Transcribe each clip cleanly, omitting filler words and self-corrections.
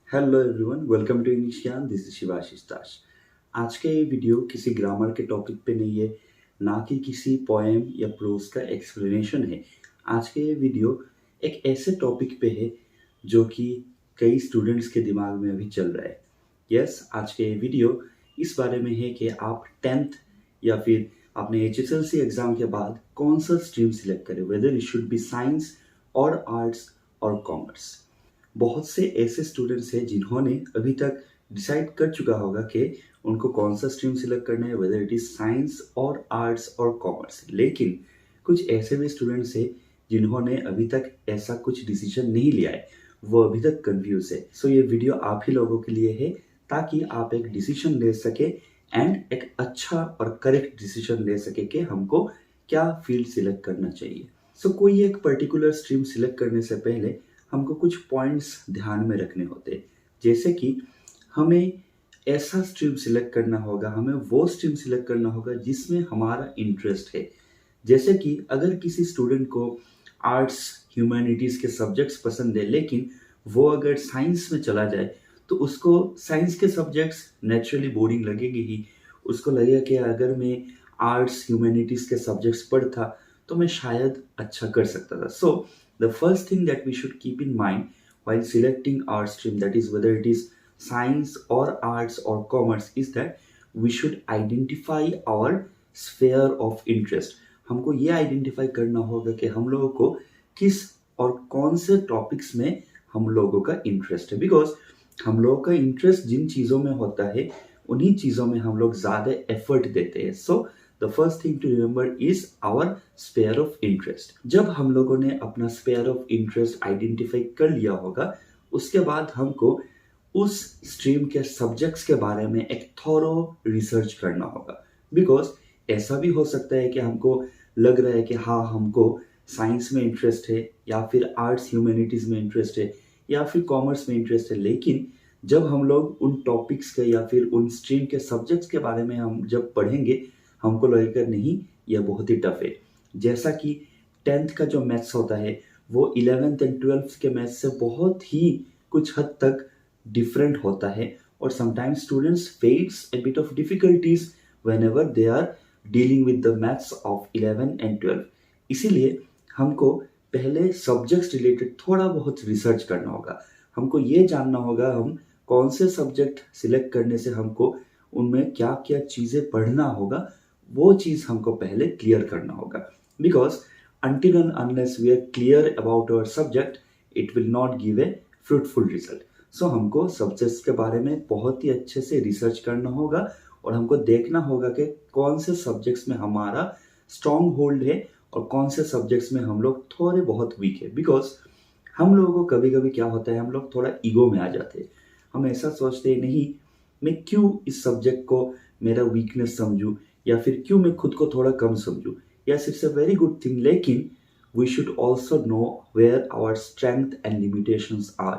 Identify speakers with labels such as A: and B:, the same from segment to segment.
A: Hello everyone, welcome to English Gyan. This is Shivashish Das. आज का ये वीडियो किसी ग्रामर के टॉपिक पे नहीं है, ना कि किसी पोएम या प्रोज का एक्सप्लेनेशन है। आज का ये वीडियो एक ऐसे टॉपिक पे है जो कि कई स्टूडेंट्स के दिमाग में अभी चल रहा है। आज का ये वीडियो इस बारे में है कि आप 10th या फिर अपने HSLC एग्जाम के बाद कौन सा स्ट्रीम सिलेक्ट करें, whether it should be science और आर्ट्स और कॉमर्स। बहुत से ऐसे स्टूडेंट्स हैं जिन्होंने अभी तक डिसाइड कर चुका होगा कि उनको कौन सा स्ट्रीम सिलेक्ट करना है, वेदर इट इज साइंस और आर्ट्स और कॉमर्स। लेकिन कुछ ऐसे भी स्टूडेंट्स हैं जिन्होंने अभी तक ऐसा कुछ डिसीजन नहीं लिया है, वो अभी तक कंफ्यूज है। सो ये वीडियो आप ही लोगों के लिए है ताकि आप एक डिसीजन ले सके एंड एक अच्छा और करेक्ट डिसीजन ले सके कि हमको क्या फील्ड सिलेक्ट करना चाहिए। सो कोई एक पर्टिकुलर स्ट्रीम सिलेक्ट करने से पहले हमको कुछ पॉइंट्स ध्यान में रखने होते हैं, जैसे कि हमें ऐसा स्ट्रीम सिलेक्ट करना होगा, हमें वो स्ट्रीम सिलेक्ट करना होगा जिसमें हमारा इंटरेस्ट है। जैसे कि अगर किसी स्टूडेंट को आर्ट्स ह्यूमैनिटीज़ के सब्जेक्ट्स पसंद है, लेकिन वो अगर साइंस में चला जाए तो उसको साइंस के सब्जेक्ट्स नेचुरली बोरिंग लगेगी ही। उसको लगेगा कि अगर मैं आर्ट्स ह्यूमैनिटीज़ के सब्जेक्ट्स पढ़ता तो मैं शायद अच्छा कर सकता था। सो the first thing that we should keep in mind while selecting our stream, that is whether it is science or arts or commerce, is that we should identify our sphere of interest. हमको ये identify करना होगा कि हम लोगों को किस और कौन से टॉपिक्स में हम लोगों का इंटरेस्ट है। बिकॉज हम लोगों का इंटरेस्ट जिन चीज़ों में होता है उन्हीं चीज़ों में हम लोग ज़्यादा एफर्ट देते हैं। So the first thing to remember is our sphere of interest. जब हम लोगों ने अपना स्पेयर ऑफ इंटरेस्ट आइडेंटिफाई कर लिया होगा, उसके बाद हमको उस स्ट्रीम के सब्जेक्ट्स के बारे में एक थॉरो रिसर्च करना होगा। बिकॉज ऐसा भी हो सकता है कि हमको लग रहा है कि हाँ, हमको साइंस में इंटरेस्ट है या फिर आर्ट्स ह्यूमैनिटीज़ में इंटरेस्ट है या फिर कॉमर्स में इंटरेस्ट है, लेकिन जब हम लोग उन टॉपिक्स के या फिर उन स्ट्रीम के सब्जेक्ट्स के बारे में हम जब पढ़ेंगे, हमको लगेगा नहीं, यह बहुत ही टफ है। जैसा कि 10th का जो मैथ्स होता है वो 11th एंड 12th के मैथ्स से बहुत ही कुछ हद तक डिफरेंट होता है, और sometimes students face a bit of difficulties whenever they are dealing with the maths of 11 and 12। इसीलिए हमको पहले सब्जेक्ट्स रिलेटेड थोड़ा बहुत रिसर्च करना होगा। हमको ये जानना होगा हम कौन से सब्जेक्ट सिलेक्ट करने से हमको उनमें क्या क्या चीज़ें पढ़ना होगा, वो चीज़ हमको पहले क्लियर करना होगा। Because until and unless we are clear about our subject, it will not give a fruitful result. सो हमको सब्जेक्ट्स के बारे में बहुत ही अच्छे से रिसर्च करना होगा और हमको देखना होगा कि कौन से सब्जेक्ट्स में हमारा स्ट्रॉन्ग होल्ड है और कौन से सब्जेक्ट्स में हम लोग थोड़े बहुत वीक है। बिकॉज हम लोगों को कभी कभी क्या होता है, हम लोग थोड़ा ईगो में आ जाते हैं। हम ऐसा सोचते हैं, नहीं, मैं क्यों इस सब्जेक्ट को मेरा वीकनेस समझूं, या फिर क्यों मैं खुद को थोड़ा कम समझूं। Yes, it's a very good thing, लेकिन we should also know where our strength and limitations are.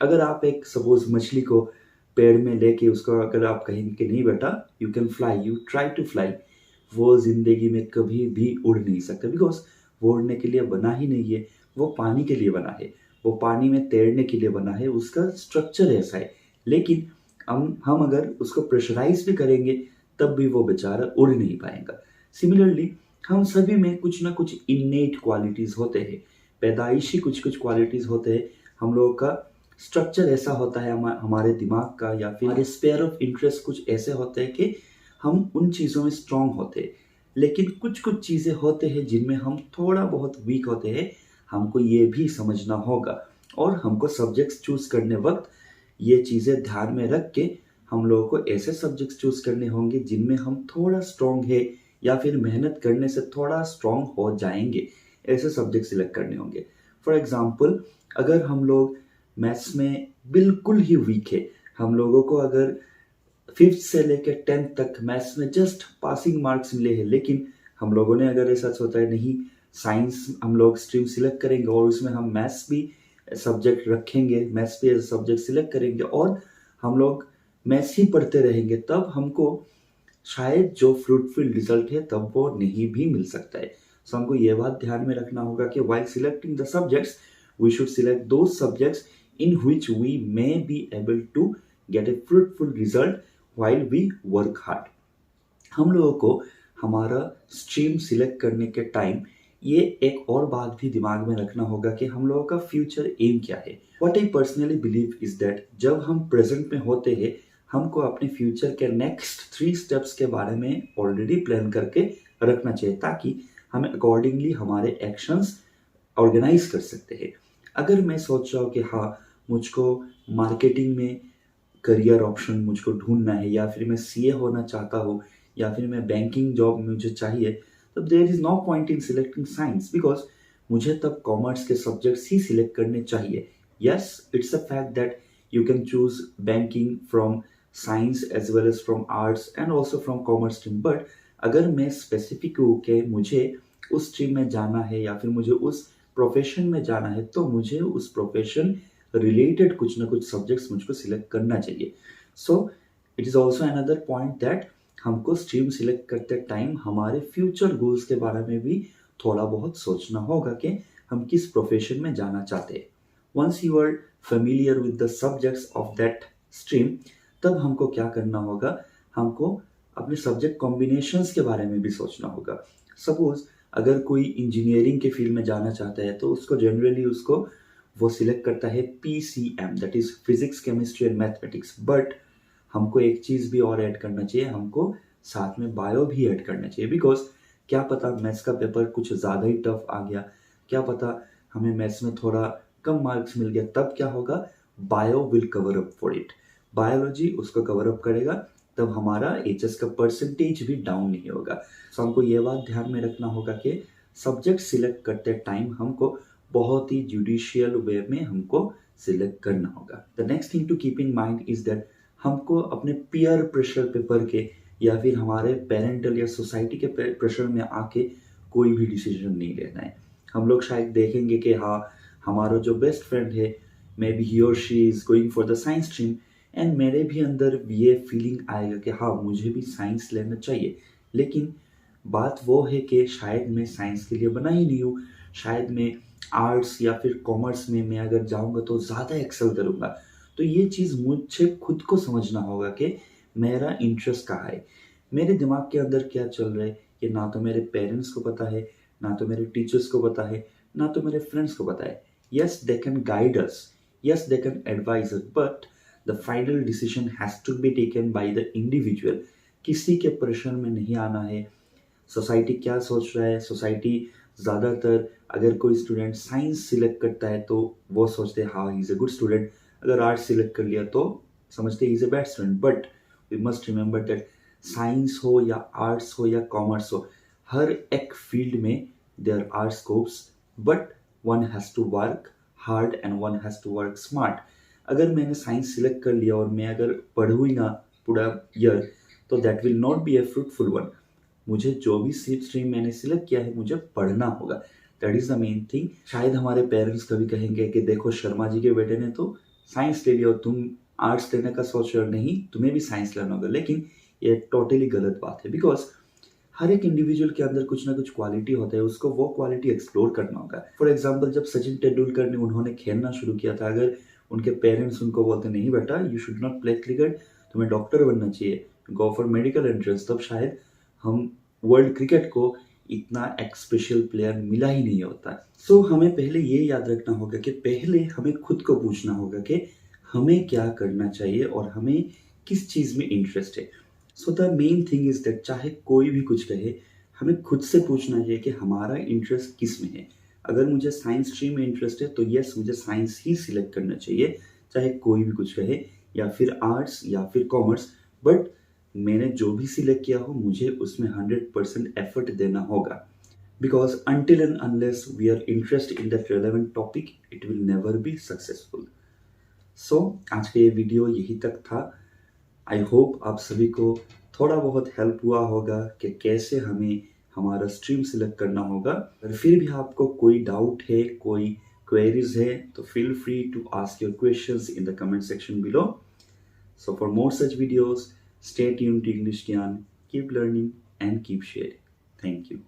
A: अगर आप एक सपोज मछली को पेड़ में लेके उसको अगर आप कहेंगे कि नहीं बेटा, you can fly, you try to fly, वो जिंदगी में कभी भी उड़ नहीं सकता। बिकॉज वो उड़ने के लिए बना ही नहीं है, वो पानी के लिए बना है, वो पानी में तैरने के लिए बना है, उसका स्ट्रक्चर ऐसा है। लेकिन हम अगर उसको प्रेशराइज भी करेंगे तब भी वो बेचारा उड़ नहीं पाएगा। सिमिलरली हम सभी में कुछ ना कुछ इन्नेट क्वालिटीज होते हैं, पैदाइशी कुछ कुछ क्वालिटीज होते हैं। हम लोगों का स्ट्रक्चर ऐसा होता है, हमारे दिमाग का या फिर हमारे स्पेयर ऑफ इंटरेस्ट कुछ ऐसे होते हैं कि हम उन चीज़ों में स्ट्रांग होते हैं। लेकिन कुछ कुछ चीज़ें होते हैं जिनमें हम थोड़ा बहुत वीक होते हैं। हमको ये भी समझना होगा और हमको सब्जेक्ट्स चूज करने वक्त ये चीज़ें ध्यान में रख के हम लोगों को ऐसे सब्जेक्ट्स चूज करने होंगे जिनमें हम थोड़ा स्ट्रांग है या फिर मेहनत करने से थोड़ा स्ट्रांग हो जाएंगे, ऐसे सब्जेक्ट सिलेक्ट करने होंगे। फॉर एग्जांपल, अगर हम लोग मैथ्स में बिल्कुल ही वीक है, हम लोगों को अगर 5th से लेकर 10th तक मैथ्स में जस्ट पासिंग मार्क्स मिले हैं, लेकिन हम लोगों ने अगर ऐसा सोचा है नहीं, साइंस हम लोग स्ट्रीम सिलेक्ट करेंगे और उसमें हम मैथ्स भी सब्जेक्ट रखेंगे, मैथ्स भी एज सब्जेक्ट सिलेक्ट करेंगे और हम लोग मैथ्स ही पढ़ते रहेंगे, तब हमको शायद जो फ्रूटफुल रिजल्ट है तब वो नहीं भी मिल सकता है। सो हमको ये बात ध्यान में रखना होगा कि while selecting the subjects we should select those subjects in which we may be able to get a fruitful result while we work hard. हम लोगों को हमारा स्ट्रीम सिलेक्ट करने के टाइम ये एक और बात भी दिमाग में रखना होगा कि हम लोगों का फ्यूचर एम क्या है. What I personally believe is that जब हम प्रेजेंट में होते हैं हमको अपने फ्यूचर के नेक्स्ट 3 स्टेप्स के बारे में ऑलरेडी प्लान करके रखना चाहिए ताकि हमें अकॉर्डिंगली हमारे एक्शंस ऑर्गेनाइज कर सकते हैं. अगर मैं सोच रहा हूँ कि हाँ मुझको मार्केटिंग में करियर ऑप्शन मुझको ढूंढना है या फिर मैं सीए होना चाहता हूँ या फिर मैं बैंकिंग जॉब मुझे चाहिए, तब there is no point in selecting science because मुझे तब कॉमर्स के सब्जेक्ट्स ही सिलेक्ट करने चाहिए. Yes, it's a fact that you can choose banking from science as well as from arts and also from commerce stream, but अगर मैं specific हूँ कि मुझे उस स्ट्रीम में जाना है या फिर मुझे उस प्रोफेशन में जाना है तो मुझे उस प्रोफेशन रिलेटेड कुछ ना कुछ सब्जेक्ट्स मुझको सिलेक्ट करना चाहिए. So it is also another point that हमको स्ट्रीम सिलेक्ट करते टाइम हमारे फ्यूचर गोल्स के बारे में भी थोड़ा बहुत सोचना होगा कि हम किस प्रोफेशन में जाना चाहते हैं. Once you are familiar with the subjects of that stream, तब हमको क्या करना होगा, हमको अपने सब्जेक्ट कॉम्बिनेशंस के बारे में भी सोचना होगा. सपोज अगर कोई इंजीनियरिंग के फील्ड में जाना चाहता है तो उसको जनरली उसको वो सिलेक्ट करता है PCM, that is physics chemistry and mathematics. But हमको एक चीज़ भी और ऐड करना चाहिए, हमको साथ में बायो भी ऐड करना चाहिए बिकॉज क्या पता मैथ्स का पेपर कुछ ज़्यादा ही टफ आ गया, क्या पता हमें मैथ्स में थोड़ा कम मार्क्स मिल गया, तब क्या होगा, bio will cover up for it, biology उसको कवर अप करेगा, तब हमारा एचएस का परसेंटेज भी डाउन नहीं होगा. सो हमको ये बात ध्यान में रखना होगा कि सब्जेक्ट सिलेक्ट करते टाइम हमको बहुत ही जुडिशियल वे में हमको सिलेक्ट करना होगा. The next thing to keep in mind is that हमको अपने पीयर प्रेशर पेपर के या फिर हमारे पेरेंटल या सोसाइटी के प्रेशर में आके कोई भी डिसीजन नहीं लेना है. हम लोग शायद देखेंगे कि हाँ हमारा जो बेस्ट फ्रेंड है मे बी ही और she is going for the science stream and मेरे भी अंदर ये फीलिंग आएगा कि हाँ मुझे भी साइंस लेना चाहिए, लेकिन बात वो है कि शायद मैं साइंस के लिए बना ही नहीं हूँ, शायद मैं आर्ट्स या फिर कॉमर्स में मैं अगर जाऊँगा तो ज़्यादा एक्सेल करूँगा. तो ये चीज़ मुझे खुद को समझना होगा कि मेरा इंटरेस्ट कहाँ है, मेरे दिमाग के अंदर क्या चल रहा है, ये ना तो मेरे पेरेंट्स को पता है, ना तो मेरे टीचर्स को पता है, ना तो मेरे फ्रेंड्स को पता है. Yes, they can guide us. Yes, they can advise us. But the final decision has to be taken by the individual. किसी के प्रेशर में नहीं आना है. सोसाइटी क्या सोच रहा है, सोसाइटी ज़्यादातर अगर कोई स्टूडेंट साइंस सिलेक्ट करता है तो वो सोचते हैं हाँ he is a good student, अगर आर्ट्स सिलेक्ट कर लिया तो समझते he is a bad student. But we must remember that science हो या आर्ट्स हो या कॉमर्स हो, हर एक फील्ड में there are scopes, but one has to work hard and one has to work smart. अगर मैंने साइंस सिलेक्ट कर लिया और मैं अगर पढ़ूँ ही ना पूरा ईयर तो that will not be a fruitful one. मुझे जो भी स्ट्रीम मैंने सिलेक्ट किया है मुझे पढ़ना होगा, that is the main thing. शायद हमारे पेरेंट्स कभी कहेंगे कि देखो शर्मा जी के बेटे ने तो साइंस ले लिया और तुम आर्ट्स लेने का सोच रहे हो, नहीं तुम्हें भी साइंस लेना होगा, लेकिन ये टोटली गलत बात है बिकॉज हर एक इंडिविजुअल के अंदर कुछ ना कुछ क्वालिटी होता है, उसको वो क्वालिटी एक्सप्लोर करना होगा. फॉर एग्जांपल जब सचिन तेंदुलकर ने उन्होंने खेलना शुरू किया था, अगर उनके पेरेंट्स उनको बोलते नहीं बेटा you should not play cricket, तुम्हें डॉक्टर बनना चाहिए, गो फॉर मेडिकल एंट्रेंस, तब शायद हम वर्ल्ड क्रिकेट को इतना एक स्पेशल प्लेयर मिला ही नहीं होता. सो हमें पहले ये याद रखना होगा कि पहले हमें खुद को पूछना होगा कि हमें क्या करना चाहिए और हमें किस चीज़ में इंटरेस्ट है. So the main thing is that चाहे कोई भी कुछ कहे हमें खुद से पूछना चाहिए कि हमारा इंटरेस्ट किस में है. अगर मुझे साइंस स्ट्रीम में इंटरेस्ट है तो यस मुझे साइंस ही सिलेक्ट करना चाहिए, चाहे कोई भी कुछ कहे, या फिर आर्ट्स या फिर कॉमर्स. बट मैंने जो भी सिलेक्ट किया हो मुझे उसमें 100% एफर्ट देना होगा because until and unless we are interested in that relevant topic it will never be successful. सो आज का ये वीडियो यही तक था. आई होप आप सभी को थोड़ा बहुत हेल्प हुआ होगा कि कैसे हमें हमारा स्ट्रीम सिलेक्ट करना होगा. अगर फिर भी आपको कोई डाउट है, कोई क्वेरीज है तो feel free to ask your questions in the comment section below. So for more such videos stay tuned to English Gyan, keep learning and keep sharing. Thank you.